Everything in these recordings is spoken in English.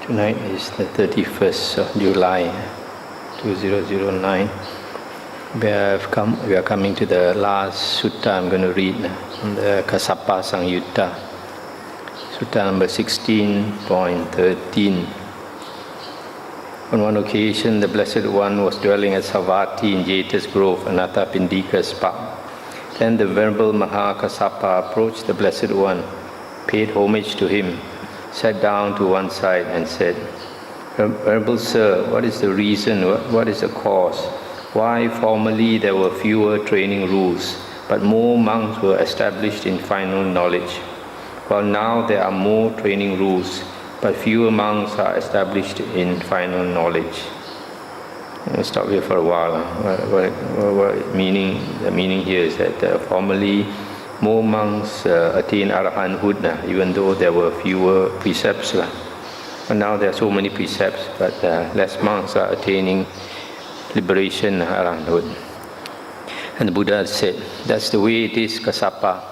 Tonight is the 31st of July, 2009. We are coming to the last sutta I'm going to read, the Kassapa Samyutta, sutta number 16.13. On one occasion, the Blessed One was dwelling at Savatthi in Jeta's Grove, Anathapindika's park. Then the Venerable Maha Kassapa approached the Blessed One, paid homage to him, sat down to one side and said, Venerable Sir, what is the reason, what is the cause? Why formerly there were fewer training rules, but more monks were established in final knowledge, while now there are more training rules, but fewer monks are established in final knowledge? I'll stop here for a while. The meaning here is that formerly more monks attained arahanthood, even though there were fewer precepts. But now there are so many precepts, but less monks are attaining liberation, arahanthood. And the Buddha said, that's the way it is, Kassapa.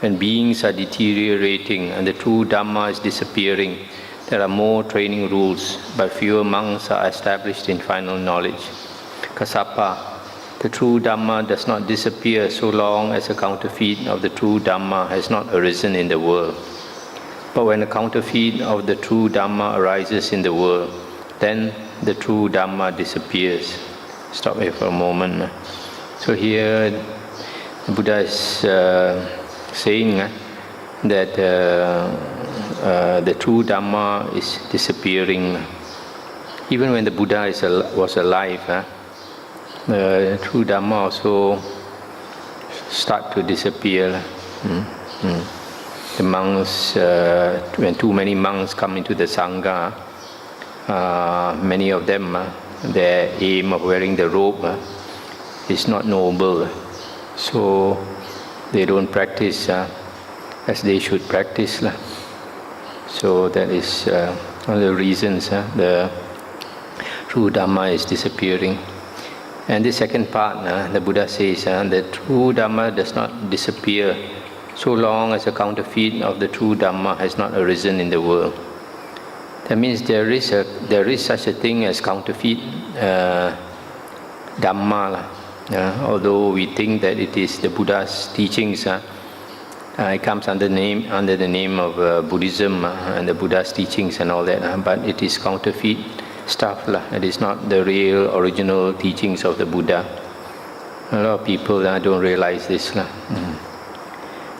When beings are deteriorating and the true Dhamma is disappearing, there are more training rules, but fewer monks are established in final knowledge. Kassapa, the true Dhamma does not disappear so long as a counterfeit of the true Dhamma has not arisen in the world. But when a counterfeit of the true Dhamma arises in the world, then the true Dhamma disappears. Stop here for a moment. So here the Buddha is saying that the true Dhamma is disappearing. Even when the Buddha was alive, the true Dhamma also start to disappear. The monks, when too many monks come into the Sangha, many of them, their aim of wearing the robe is not noble. So they don't practice as they should practice. So that is one of the reasons the true Dhamma is disappearing. And the second part, the Buddha says the true Dhamma does not disappear so long as a counterfeit of the true Dhamma has not arisen in the world. That means there is such a thing as counterfeit Dhamma. Although we think that it is the Buddha's teachings, it comes under the name of Buddhism and the Buddha's teachings and all that, but it is counterfeit stuff. It is not the real original teachings of the Buddha. A lot of people don't realize this.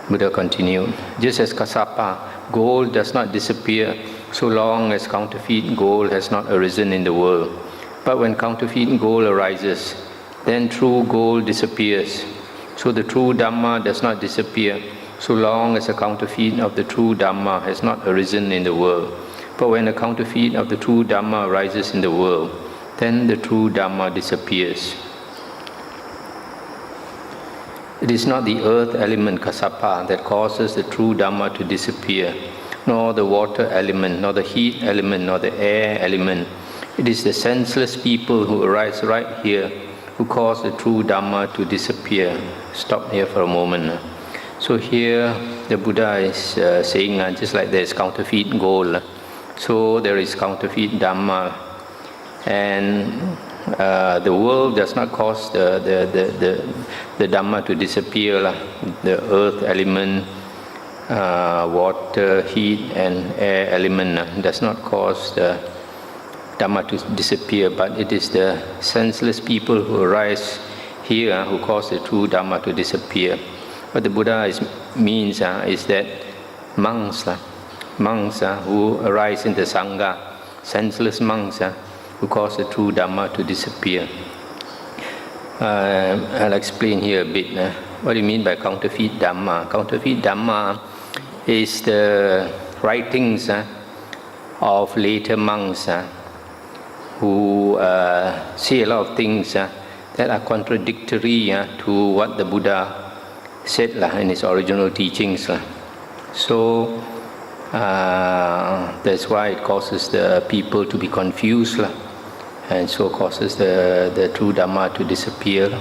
Buddha continued, just as Kassapa, gold does not disappear so long as counterfeit gold has not arisen in the world. But when counterfeit gold arises, then true gold disappears. So the true Dhamma does not disappear so long as a counterfeit of the true Dhamma has not arisen in the world. But when a counterfeit of the true Dhamma arises in the world, then the true Dhamma disappears. It is not the earth element, Kassapa, that causes the true Dhamma to disappear, nor the water element, nor the heat element, nor the air element. It is the senseless people who arise right here who cause the true Dhamma to disappear. Stop here for a moment. So here the Buddha is saying just like there is counterfeit gold, so there is counterfeit Dhamma. And the world does not cause the Dhamma to disappear. The earth element, water, heat and air element does not cause the Dhamma to disappear, but it is the senseless people who arise here who cause the true Dhamma to disappear. What the Buddha means is that monks who arise in the Sangha, senseless monks who cause the true Dhamma to disappear. I'll explain here a bit. What do you mean by counterfeit Dhamma? Counterfeit Dhamma is the writings of later monks who say a lot of things that are contradictory to what the Buddha said in his original teachings. So that's why it causes the people to be confused, and so causes the true Dhamma to disappear.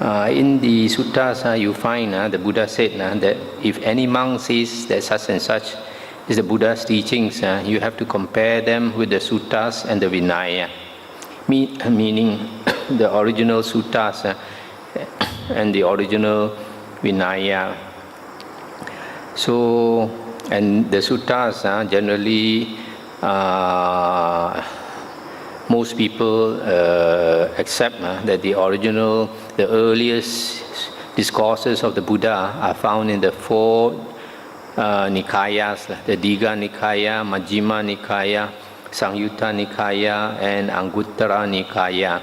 In the suttas, you find the Buddha said that if any monk says that such and such is the Buddha's teachings, you have to compare them with the suttas and the Vinaya, meaning the original suttas and the original Vinaya. So, and the suttas generally, most people accept that the original, the earliest discourses of the Buddha are found in the four Nikayas, the Digha Nikaya, Majjhima Nikaya, Sangyutta Nikaya, and Anguttara Nikaya.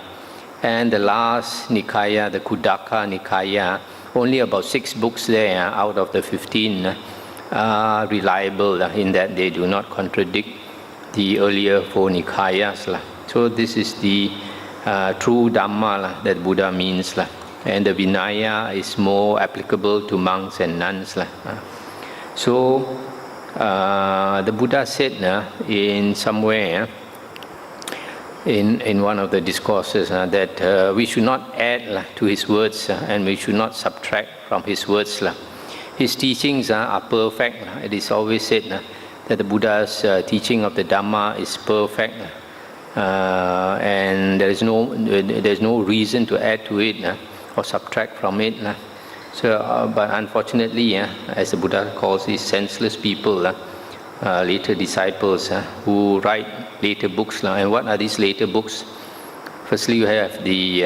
And the last Nikaya, the Khuddaka Nikaya, only about 6 books there out of the 15 are reliable in that they do not contradict the earlier 4 Nikayas. So this is the true Dhamma that Buddha means. And the Vinaya is more applicable to monks and nuns. So the Buddha said in somewhere, in one of the discourses, that we should not add to his words and we should not subtract from his words. His teachings are perfect. It is always said that the Buddha's teaching of the Dhamma is perfect, and there is no reason to add to it or subtract from it. So, but unfortunately, as the Buddha calls these senseless people, later disciples who write later books. And what are these later books? Firstly, you have the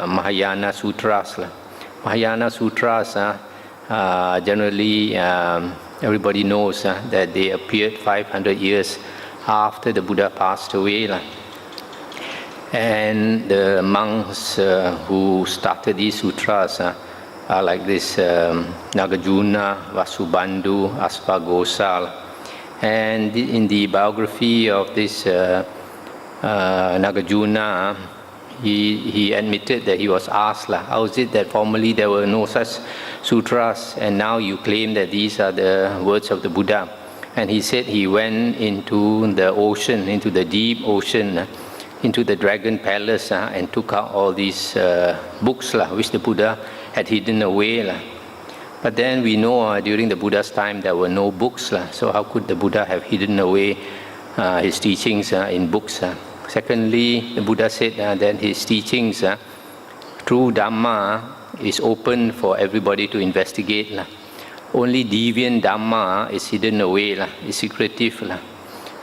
Mahayana Sutras. Mahayana Sutras, generally, everybody knows that they appeared 500 years after the Buddha passed away. And the monks who started these sutras are like this Nagarjuna, Vasubandhu, Asvaghosha. And in the biography of this Nagarjuna, he admitted that he was asked, how is it that formerly there were no such sutras and now you claim that these are the words of the Buddha? And he said he went into the ocean, into the deep ocean, into the dragon palace and took out all these books which the Buddha had hidden away. But then we know during the Buddha's time there were no books, so how could the Buddha have hidden away his teachings in books? Secondly, the Buddha said that his teachings, true Dhamma, is open for everybody to investigate. Only deviant Dhamma is hidden away, is secretive.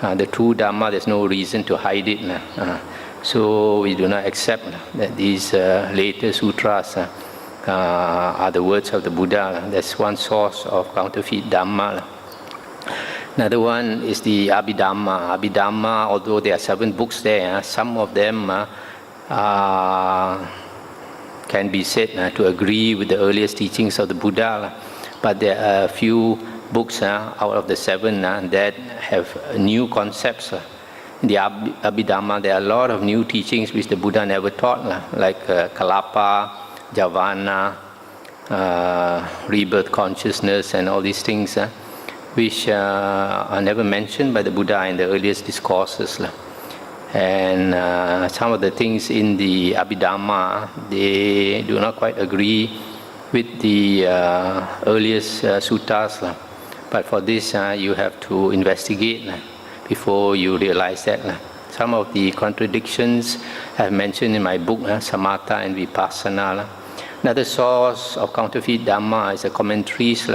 The true Dhamma, there's no reason to hide it. So we do not accept that these later sutras are the words of the Buddha. That's one source of counterfeit Dhamma. Another one is the Abhidhamma. Abhidhamma, although there are 7 books there, some of them can be said to agree with the earliest teachings of the Buddha. But there are a few books out of the 7 that have new concepts. In the Abhidhamma, there are a lot of new teachings which the Buddha never taught, like Kalapa, Javana, rebirth consciousness, and all these things, which are never mentioned by the Buddha in the earliest discourses. And some of the things in the Abhidhamma, they do not quite agree with the earliest suttas. But for this, you have to investigate before you realize that. Some of the contradictions I have mentioned in my book, Samatha and Vipassana. Another source of counterfeit Dhamma is the commentaries.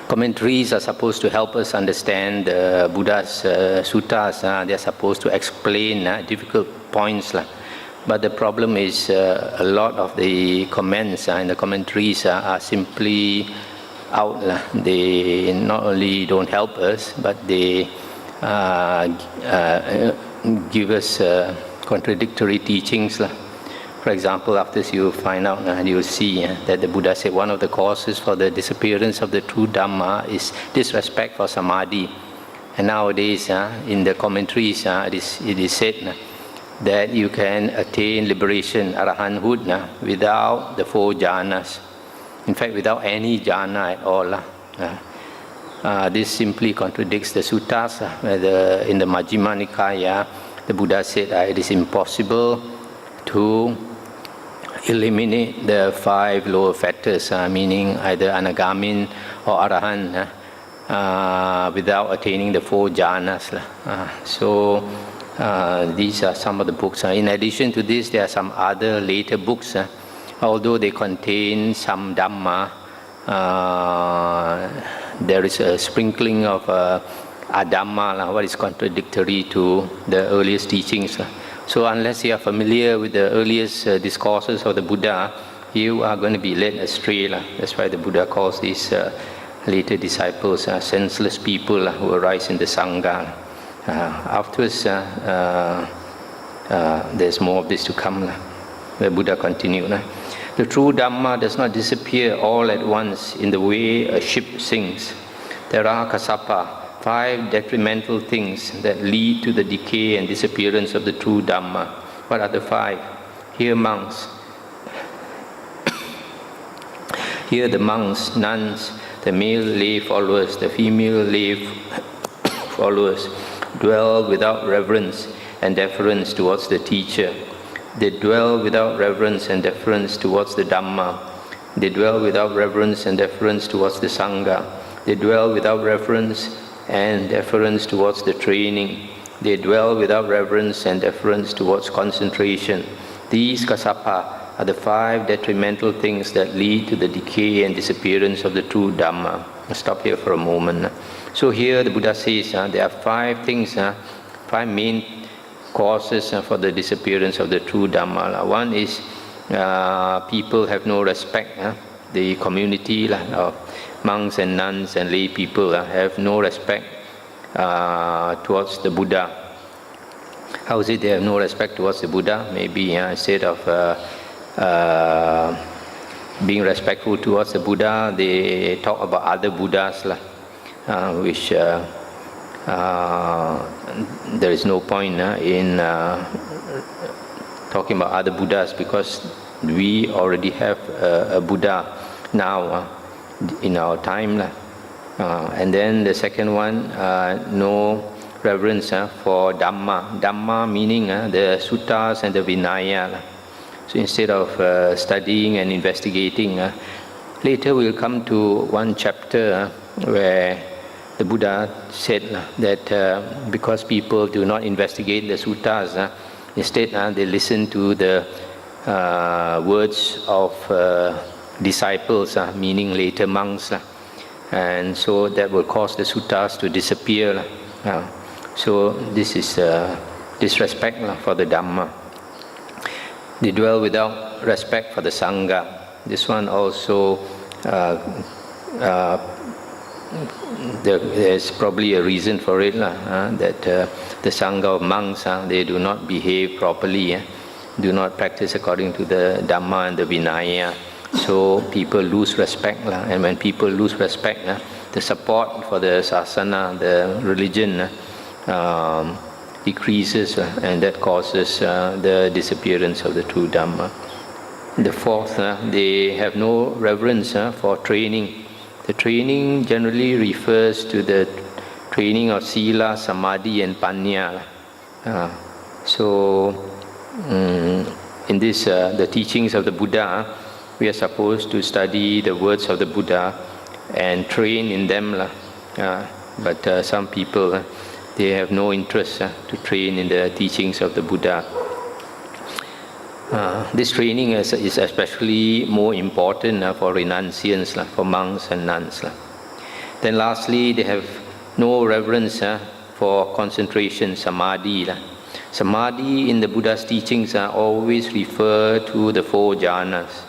Commentaries are supposed to help us understand the Buddha's suttas. They are supposed to explain difficult points. But the problem is a lot of the comments and the commentaries are simply out. They not only don't help us, but they give us contradictory teachings. For example, after you find out and you will see that the Buddha said one of the causes for the disappearance of the true Dhamma is disrespect for Samadhi. And nowadays, in the commentaries, it is said that you can attain liberation, arahanthood, without the 4 jhanas. In fact, without any jhana at all. This simply contradicts the suttas. In the Majjhima Nikaya, the Buddha said it is impossible to eliminate the 5 lower factors, meaning either Anagamin or Arahant, without attaining the 4 jhanas. These are some of the books. In addition to this, there are some other later books. Although they contain some Dhamma, there is a sprinkling of Adhamma, what is contradictory to the earliest teachings. So unless you are familiar with the earliest discourses of the Buddha, you are going to be led astray. That's why the Buddha calls these later disciples senseless people who arise in the Sangha. Afterwards, there's more of this to come. The Buddha continued. The true Dhamma does not disappear all at once in the way a ship sinks. There are Kassapa, 5 detrimental things that lead to the decay and disappearance of the true Dhamma. What are the 5? Here, monks. Here, the monks, nuns, the male lay followers, the female lay followers, dwell without reverence and deference towards the teacher. They dwell without reverence and deference towards the Dhamma. They dwell without reverence and deference towards the Sangha. They dwell without reverence and deference towards the training. They dwell without reverence and deference towards concentration. These Kassapa are the 5 detrimental things that lead to the decay and disappearance of the true Dhamma. I'll stop here for a moment. So here the Buddha says there are 5 things, 5 main causes for the disappearance of the true Dhamma. One is people have no respect. The community of monks and nuns and lay people have no respect towards the Buddha. How is it they have no respect towards the Buddha? Maybe instead of being respectful towards the Buddha, they talk about other Buddhas, which there is no point in talking about other Buddhas, because we already have a Buddha now in our time. And then the second one, no reverence for Dhamma. Dhamma meaning the suttas and the Vinaya. So instead of studying and investigating, later we'll come to one chapter where the Buddha said that because people do not investigate the suttas, instead they listen to the words of disciples, meaning later monks, and so that will cause the suttas to disappear. So this is disrespect for the Dhamma. They dwell without respect for the Sangha. This one also there's probably a reason for it, that the Sangha of monks, they do not behave properly, do not practice according to the Dhamma and the Vinaya. So people lose respect, and when people lose respect, the support for the sasana, the religion, decreases, and that causes the disappearance of the true Dhamma. The fourth, they have no reverence for training. The training generally refers to the training of Sila, Samadhi and Panya. In this, the teachings of the Buddha, we are supposed to study the words of the Buddha and train in them. But some people, they have no interest to train in the teachings of the Buddha. This training is especially more important for renunciants, for monks and nuns. Then lastly, they have no reverence for concentration, samadhi. Samadhi in the Buddha's teachings always refer to the 4 jhanas.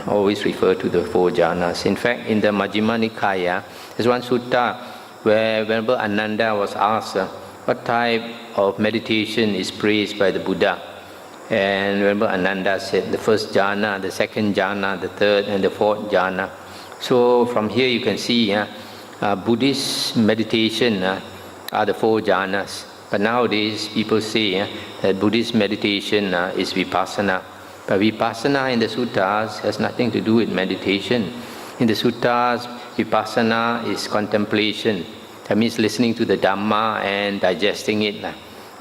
Always refer to the 4 jhanas. In fact, in the Majjhima Nikaya, there's one sutta where Venerable Ananda was asked what type of meditation is praised by the Buddha. And Venerable Ananda said the first jhana, the second jhana, the third and the fourth jhana. So from here you can see Buddhist meditation are the 4 jhanas. But nowadays people say that Buddhist meditation is vipassana. But vipassana in the suttas has nothing to do with meditation. In the suttas, vipassana is contemplation. That means listening to the Dhamma and digesting it.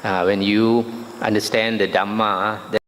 When you understand the Dhamma,